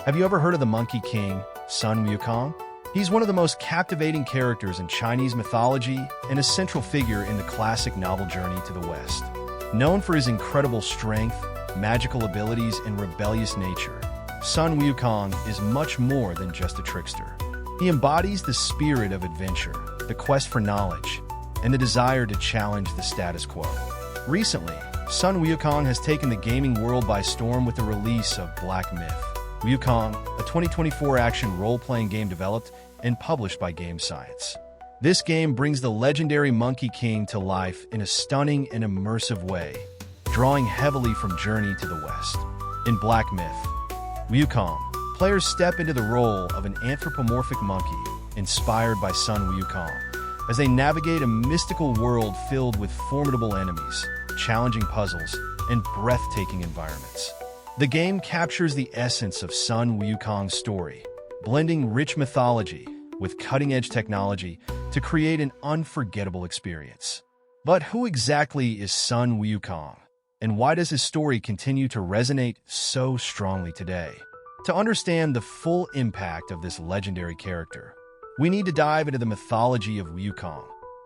Have you ever heard of the Monkey King, Sun Wukong? He's one of the most captivating characters in Chinese mythology and a central figure in the classic novel Journey to the West. Known for his incredible strength, magical abilities, and rebellious nature, Sun Wukong is much more than just a trickster. He embodies the spirit of adventure, the quest for knowledge, and the desire to challenge the status quo. Recently, Sun Wukong has taken the gaming world by storm with the release of Black Myth: Wukong, a 2024 action role-playing game developed and published by Game Science. This game brings the legendary Monkey King to life in a stunning and immersive way, drawing heavily from Journey to the West. In Black Myth: Wukong, players step into the role of an anthropomorphic monkey inspired by Sun Wukong as they navigate a mystical world filled with formidable enemies, challenging puzzles, and breathtaking environments. The game captures the essence of Sun Wukong's story, blending rich mythology with cutting-edge technology to create an unforgettable experience. But who exactly is Sun Wukong, and why does his story continue to resonate so strongly today? To understand the full impact of this legendary character, we need to dive into the mythology of Wukong,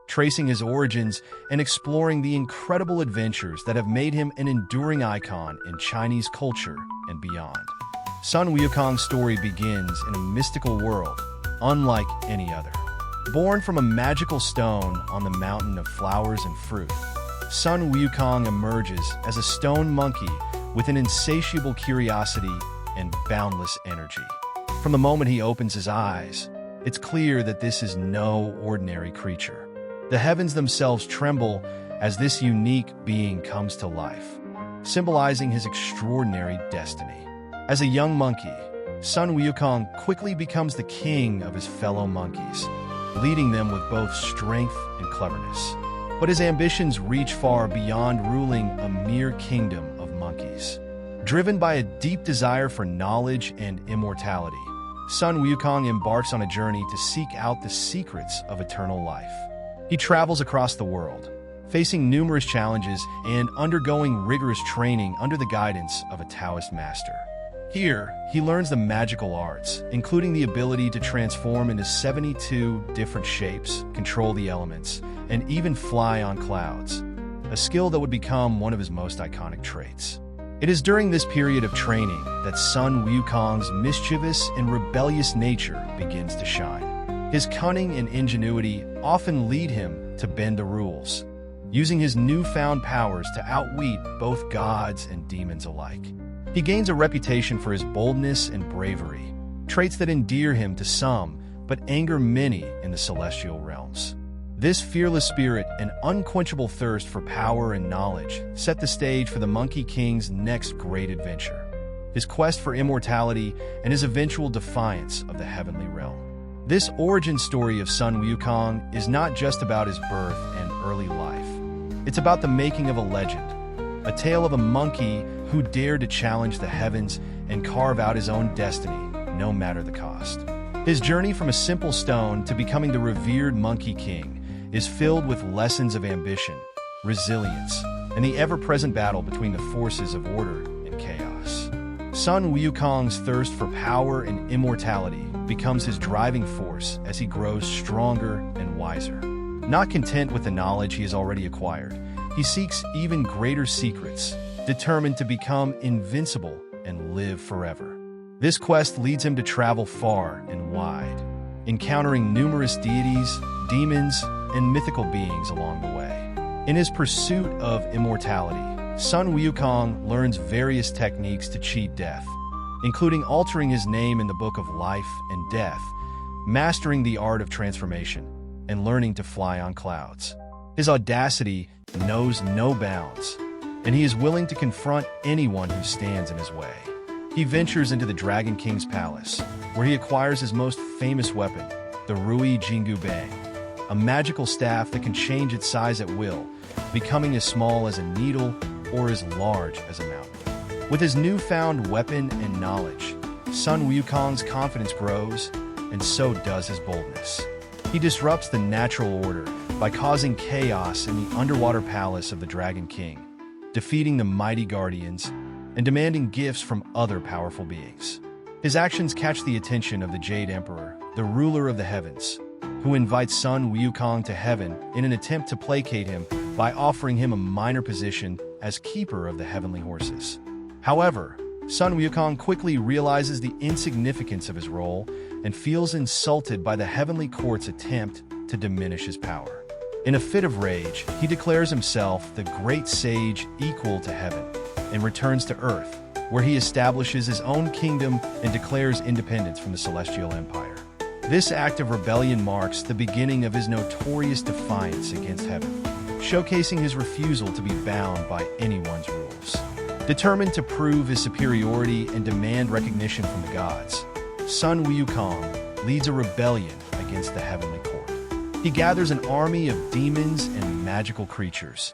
tracing his origins and exploring the incredible adventures that have made him an enduring icon in Chinese culture and beyond. Sun Wukong's story begins in a mystical world, unlike any other. Born from a magical stone on the mountain of flowers and fruit, Sun Wukong emerges as a stone monkey with an insatiable curiosity and boundless energy. From the moment he opens his eyes, it's clear that this is no ordinary creature. The heavens themselves tremble as this unique being comes to life, symbolizing his extraordinary destiny. As a young monkey, Sun Wukong quickly becomes the king of his fellow monkeys, leading them with both strength and cleverness. But his ambitions reach far beyond ruling a mere kingdom of monkeys. Driven by a deep desire for knowledge and immortality, Sun Wukong embarks on a journey to seek out the secrets of eternal life. He travels across the world, facing numerous challenges and undergoing rigorous training under the guidance of a Taoist master. Here, he learns the magical arts, including the ability to transform into 72 different shapes, control the elements, and even fly on clouds, a skill that would become one of his most iconic traits. It is during this period of training that Sun Wukong's mischievous and rebellious nature begins to shine. His cunning and ingenuity often lead him to bend the rules, using his newfound powers to outwit both gods and demons alike. He gains a reputation for his boldness and bravery, traits that endear him to some but anger many in the celestial realms. This fearless spirit and unquenchable thirst for power and knowledge set the stage for the Monkey King's next great adventure, his quest for immortality and his eventual defiance of the heavenly realm. This origin story of Sun Wukong is not just about his birth and early life. It's about the making of a legend, a tale of a monkey who dared to challenge the heavens and carve out his own destiny, no matter the cost. His journey from a simple stone to becoming the revered Monkey King is filled with lessons of ambition, resilience, and the ever-present battle between the forces of order and chaos. Sun Wukong's thirst for power and immortality becomes his driving force as he grows stronger and wiser. Not content with the knowledge he has already acquired, he seeks even greater secrets, determined to become invincible and live forever. This quest leads him to travel far and wide, encountering numerous deities, demons, and mythical beings along the way. In his pursuit of immortality, Sun Wukong learns various techniques to cheat death, including altering his name in the Book of Life and Death, mastering the art of transformation, and learning to fly on clouds. His audacity knows no bounds, and he is willing to confront anyone who stands in his way. He ventures into the Dragon King's palace, where he acquires his most famous weapon, the Rui Jingu Bang, a magical staff that can change its size at will, becoming as small as a needle or as large as a mountain. With his newfound weapon and knowledge, Sun Wukong's confidence grows, and so does his boldness. He disrupts the natural order by causing chaos in the underwater palace of the Dragon King, defeating the mighty guardians and demanding gifts from other powerful beings. His actions catch the attention of the Jade Emperor, the ruler of the heavens, who invites Sun Wukong to heaven in an attempt to placate him by offering him a minor position as keeper of the heavenly horses. However, Sun Wukong quickly realizes the insignificance of his role and feels insulted by the heavenly court's attempt to diminish his power. In a fit of rage, he declares himself the great sage equal to heaven and returns to Earth, where he establishes his own kingdom and declares independence from the Celestial Empire. This act of rebellion marks the beginning of his notorious defiance against heaven, showcasing his refusal to be bound by anyone's rules. Determined to prove his superiority and demand recognition from the gods, Sun Wukong leads a rebellion against the heavenly court. He gathers an army of demons and magical creatures,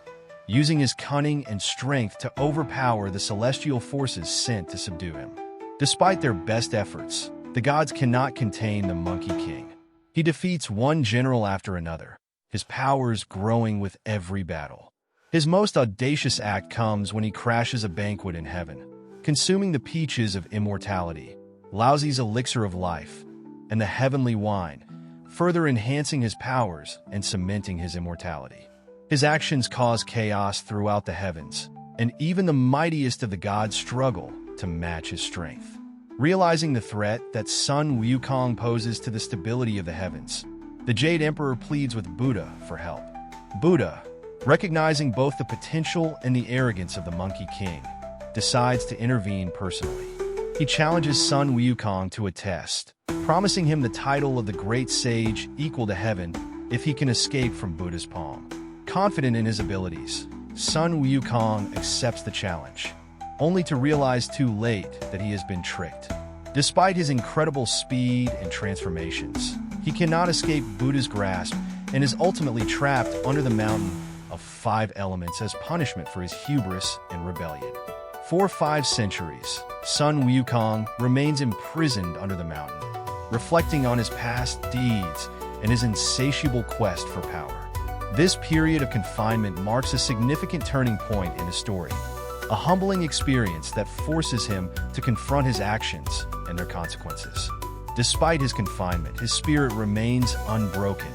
using his cunning and strength to overpower the celestial forces sent to subdue him. Despite their best efforts, the gods cannot contain the Monkey King. He defeats one general after another, his powers growing with every battle. His most audacious act comes when he crashes a banquet in heaven, consuming the peaches of immortality, Laozi's elixir of life, and the heavenly wine, further enhancing his powers and cementing his immortality. His actions cause chaos throughout the heavens, and even the mightiest of the gods struggle to match his strength. Realizing the threat that Sun Wukong poses to the stability of the heavens, the Jade Emperor pleads with Buddha for help. Buddha, recognizing both the potential and the arrogance of the Monkey King, decides to intervene personally. He challenges Sun Wukong to a test, promising him the title of the Great Sage equal to heaven if he can escape from Buddha's palm. Confident in his abilities, Sun Wukong accepts the challenge, only to realize too late that he has been tricked. Despite his incredible speed and transformations, he cannot escape Buddha's grasp and is ultimately trapped under the mountain of 5 elements as punishment for his hubris and rebellion. For 5 centuries, Sun Wukong remains imprisoned under the mountain, reflecting on his past deeds and his insatiable quest for power. This period of confinement marks a significant turning point in his story, a humbling experience that forces him to confront his actions and their consequences. Despite his confinement, his spirit remains unbroken,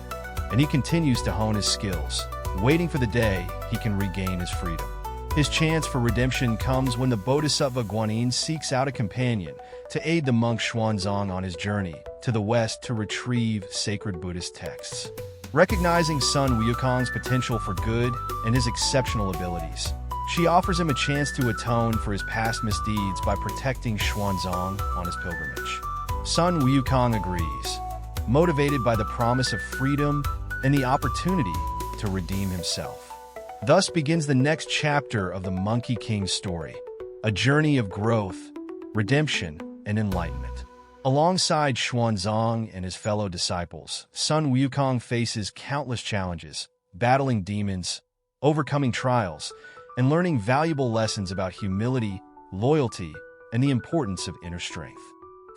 and he continues to hone his skills, waiting for the day he can regain his freedom. His chance for redemption comes when the Bodhisattva Guanyin seeks out a companion to aid the monk Xuanzang on his journey to the west to retrieve sacred Buddhist texts. Recognizing Sun Wukong's potential for good and his exceptional abilities, she offers him a chance to atone for his past misdeeds by protecting Xuanzang on his pilgrimage. Sun Wukong agrees, motivated by the promise of freedom and the opportunity to redeem himself. Thus begins the next chapter of the Monkey King's story, a journey of growth, redemption, and enlightenment. Alongside Xuanzang and his fellow disciples, Sun Wukong faces countless challenges, battling demons, overcoming trials, and learning valuable lessons about humility, loyalty, and the importance of inner strength.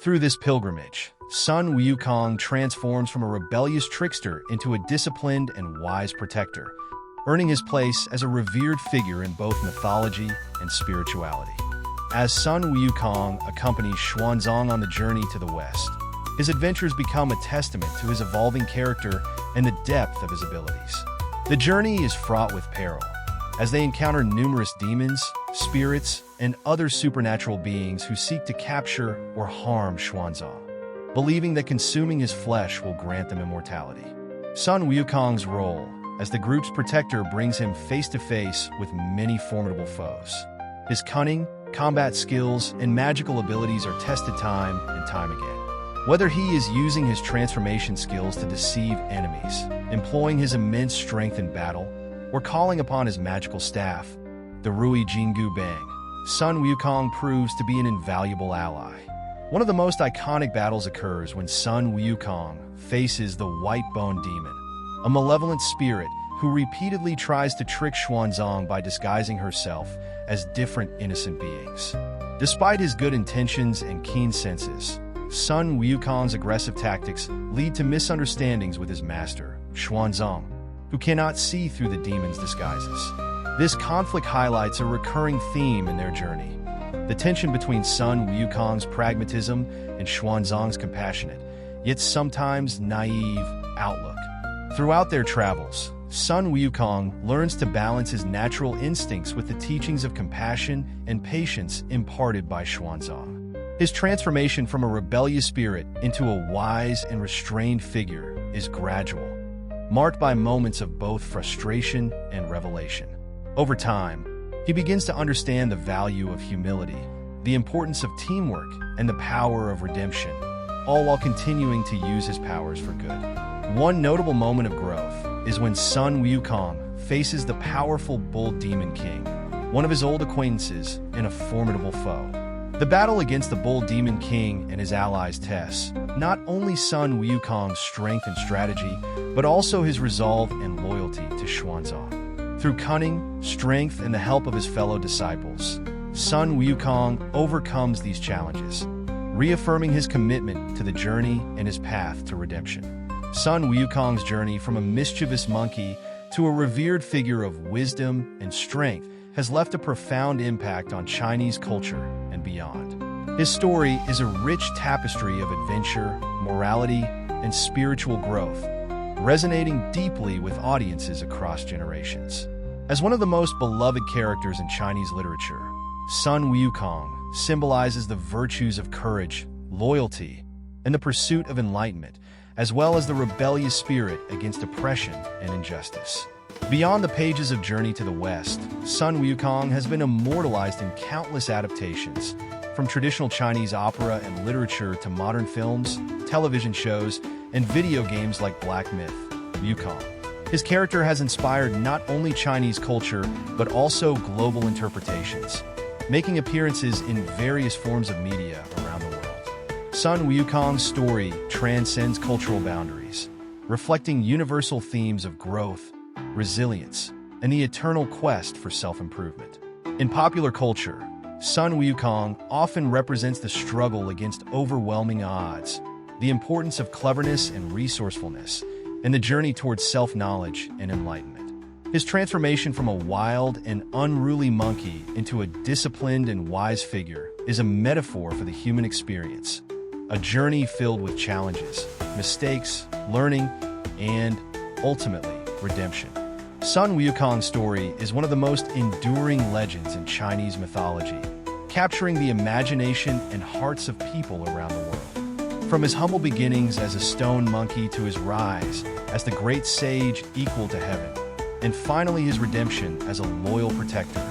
Through this pilgrimage, Sun Wukong transforms from a rebellious trickster into a disciplined and wise protector, earning his place as a revered figure in both mythology and spirituality. As Sun Wukong accompanies Xuanzang on the journey to the west, his adventures become a testament to his evolving character and the depth of his abilities. The journey is fraught with peril, as they encounter numerous demons, spirits, and other supernatural beings who seek to capture or harm Xuanzang, believing that consuming his flesh will grant them immortality. Sun Wukong's role as the group's protector brings him face-to-face with many formidable foes. His cunning, combat skills, and magical abilities are tested time and time again. Whether he is using his transformation skills to deceive enemies, employing his immense strength in battle, or calling upon his magical staff, the Rui Jingu Bang, Sun Wukong proves to be an invaluable ally. One of the most iconic battles occurs when Sun Wukong faces the White Bone Demon, a malevolent spirit who repeatedly tries to trick Xuanzang by disguising herself as different innocent beings. Despite his good intentions and keen senses, Sun Wukong's aggressive tactics lead to misunderstandings with his master, Xuanzang, who cannot see through the demon's disguises. This conflict highlights a recurring theme in their journey, The tension between Sun Wukong's pragmatism and Xuanzang's compassionate, yet sometimes naive, outlook. Throughout their travels, Sun Wukong learns to balance his natural instincts with the teachings of compassion and patience imparted by Xuanzang. His transformation from a rebellious spirit into a wise and restrained figure is gradual, marked by moments of both frustration and revelation. Over time, he begins to understand the value of humility, the importance of teamwork, and the power of redemption, all while continuing to use his powers for good. One notable moment of growth is when Sun Wukong faces the powerful Bull Demon King, one of his old acquaintances and a formidable foe. The battle against the Bull Demon King and his allies tests not only Sun Wukong's strength and strategy, but also his resolve and loyalty to Xuanzang. Through cunning, strength, and the help of his fellow disciples, Sun Wukong overcomes these challenges, reaffirming his commitment to the journey and his path to redemption. Sun Wukong's journey from a mischievous monkey to a revered figure of wisdom and strength has left a profound impact on Chinese culture and beyond. His story is a rich tapestry of adventure, morality, and spiritual growth, resonating deeply with audiences across generations. As one of the most beloved characters in Chinese literature, Sun Wukong symbolizes the virtues of courage, loyalty, and the pursuit of enlightenment, as well as the rebellious spirit against oppression and injustice. Beyond the pages of Journey to the West, Sun Wukong has been immortalized in countless adaptations, from traditional Chinese opera and literature to modern films, television shows, and video games like Black Myth, Wukong. His character has inspired not only Chinese culture, but also global interpretations, making appearances in various forms of media around the world. Sun Wukong's story transcends cultural boundaries, reflecting universal themes of growth, resilience, and the eternal quest for self-improvement. In popular culture, Sun Wukong often represents the struggle against overwhelming odds, the importance of cleverness and resourcefulness, and the journey towards self-knowledge and enlightenment. His transformation from a wild and unruly monkey into a disciplined and wise figure is a metaphor for the human experience, a journey filled with challenges, mistakes, learning, and, ultimately, redemption. Sun Wukong's story is one of the most enduring legends in Chinese mythology, capturing the imagination and hearts of people around the world. From his humble beginnings as a stone monkey to his rise as the great sage equal to heaven, and finally his redemption as a loyal protector,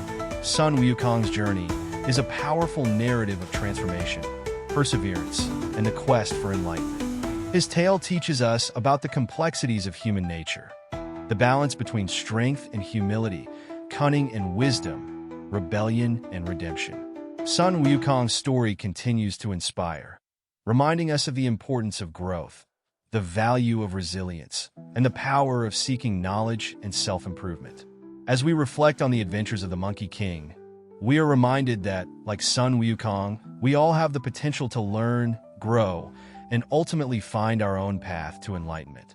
Sun Wukong's journey is a powerful narrative of transformation, perseverance, and the quest for enlightenment. His tale teaches us about the complexities of human nature, the balance between strength and humility, cunning and wisdom, rebellion and redemption. Sun Wukong's story continues to inspire, reminding us of the importance of growth, the value of resilience, and the power of seeking knowledge and self-improvement. As we reflect on the adventures of the Monkey King, we are reminded that, like Sun Wukong, we all have the potential to learn, grow, and ultimately find our own path to enlightenment.